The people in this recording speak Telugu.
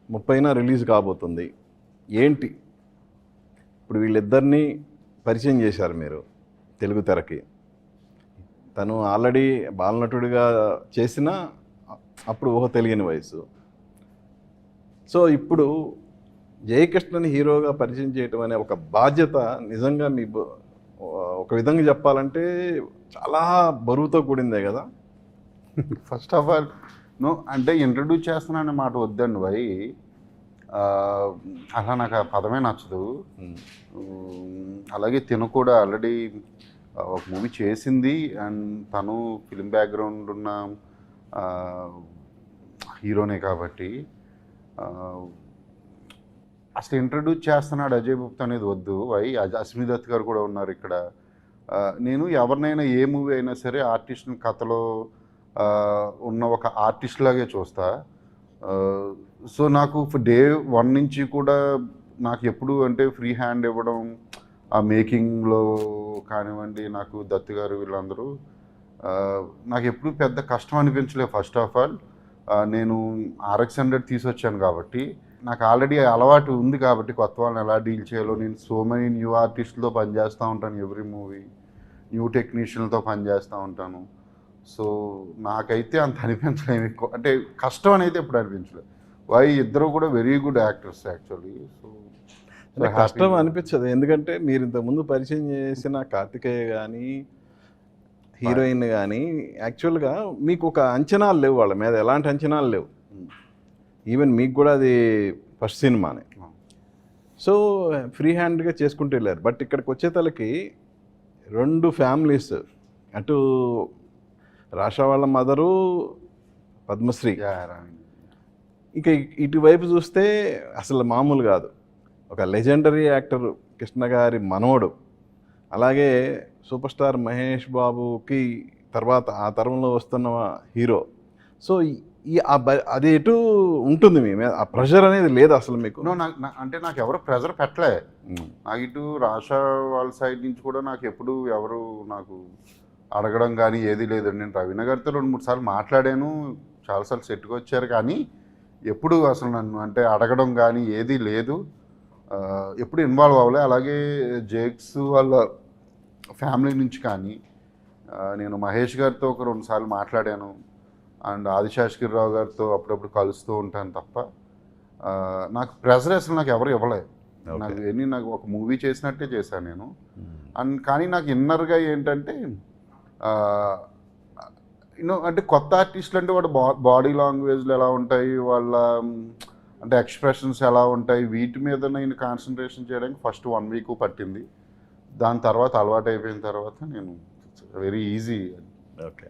30న రిలీజ్ కాబోతుంది. ఏంటి ఇప్పుడు వీళ్ళిద్దరినీ పరిచయం చేశారు మీరు తెలుగు తెరకి. తను ఆల్రెడీ బాలనటుడిగా చేసిన అప్పుడు ఊహ తెలియని వయసు. సో ఇప్పుడు జయకృష్ణని హీరోగా పరిచయం చేయటం అనే ఒక బాధ్యత నిజంగా మీ ఒక విధంగా చెప్పాలంటే చాలా బరువుతో కూడిందే కదా. ఫస్ట్ ఆఫ్ ఆల్ అంటే ఇంట్రడ్యూస్ చేస్తున్నానే మాట వద్దండి భయ్, అలా నాకు ఆ పదమే నచ్చదు. అలాగే తిను కూడా ఆల్రెడీ ఒక మూవీ చేసింది అండ్ తను ఫిలిం బ్యాక్గ్రౌండ్ ఉన్న హీరోనే కాబట్టి అసలు ఇంట్రడ్యూస్ చేస్తున్నాడు అజయ్ గుప్తా అనేది వద్దు. అస్మి దత్ గారు కూడా ఉన్నారు ఇక్కడ. నేను ఎవరినైనా ఏ మూవీ అయినా సరే ఆర్టిస్ట్ని కథలో ఉన్న ఒక ఆర్టిస్ట్ లాగే చూస్తా. సో నాకు డే 1 నుంచి కూడా నాకు ఎప్పుడు అంటే ఫ్రీ హ్యాండ్ ఇవ్వడం, ఆ మేకింగ్లో కానివ్వండి, నాకు దత్ గారు వీళ్ళందరూ నాకు ఎప్పుడు పెద్ద కష్టం అనిపించలేదు. ఫస్ట్ ఆఫ్ ఆల్ నేను RX100 తీసుకొచ్చాను కాబట్టి నాకు ఆల్రెడీ అలవాటు ఉంది కాబట్టి కొత్త వాళ్ళని ఎలా డీల్ చేయాలో. నేను సో మెనీ న్యూ ఆర్టిస్టులతో పనిచేస్తూ ఉంటాను, ఎవ్రీ మూవీ న్యూ టెక్నీషియన్లతో పనిచేస్తూ ఉంటాను. సో నాకైతే అంత అనిపించలేదు ఎక్కువ, అంటే కష్టం అనేది ఎప్పుడు అనిపించలేదు. ఇద్దరు కూడా very good actors actually. So కష్టం అనిపించదు, ఎందుకంటే మీరు ఇంతకుముందు పరిచయం చేసిన కార్తికేయ కానీ హీరోయిన్ కానీ యాక్చువల్గా మీకు ఒక అంచనాలు లేవు, వాళ్ళ మీద ఎలాంటి అంచనాలు లేవు. ఈవెన్ మీకు కూడా అది ఫస్ట్ సినిమానే. సో ఫ్రీ హ్యాండ్గా చేసుకుంటూ వెళ్ళారు. బట్ ఇక్కడికి వచ్చేతలకి 2 ఫ్యామిలీస్, అటు రాషా వాళ్ళ మదరు పద్మశ్రీ, ఇక ఇటువైపు చూస్తే అసలు మామూలు కాదు, ఒక లెజెండరీ యాక్టర్ కృష్ణ గారి మనవడు, అలాగే సూపర్ స్టార్ మహేష్ బాబుకి తర్వాత ఆ తరంలో వస్తున్న హీరో. సో అది ఎటు ఉంటుంది మీ మీద ఆ ప్రెషర్ అనేది లేదు అసలు మీకు? అంటే నాకు ఎవరు ప్రెషర్ పెట్టలే. నాకు ఇటు రాషా వాళ్ళ సైడ్ నుంచి కూడా నాకు ఎప్పుడు ఎవరు నాకు అడగడం కానీ ఏది లేదు. నేను రవీణ గారితో 2-3 సార్లు మాట్లాడాను, చాలాసార్లు సెట్కి వచ్చారు, కానీ ఎప్పుడు అసలు నన్ను అంటే అడగడం కానీ ఏది లేదు, ఎప్పుడు ఇన్వాల్వ్ అవ్వలే. అలాగే జేక్స్ వాళ్ళ ఫ్యామిలీ నుంచి కానీ నేను మహేష్ గారితో ఒక 2 సార్లు మాట్లాడాను అండ్ ఆదిశేషగిరిరావు గారితో అప్పుడప్పుడు కలుస్తూ ఉంటాను తప్ప నాకు ప్రెజర్ అసలు నాకు ఎవరు ఇవ్వలేదు. నాకు ఒక మూవీ చేసినట్టే చేశాను నేను. అండ్ కానీ నాకు ఇన్నర్గా ఏంటంటే అంటే కొత్త ఆర్టిస్టులు అంటే వాడు బాడీ లాంగ్వేజ్లు ఎలా ఉంటాయి, వాళ్ళ అంటే ఎక్స్ప్రెషన్స్ ఎలా ఉంటాయి, వీటి మీద నేను కాన్సన్ట్రేషన్ చేయడానికి ఫస్ట్ 1 వీక్ పట్టింది. దాని తర్వాత అలవాటు అయిపోయిన తర్వాత నేను వెరీ ఈజీ. ఓకే.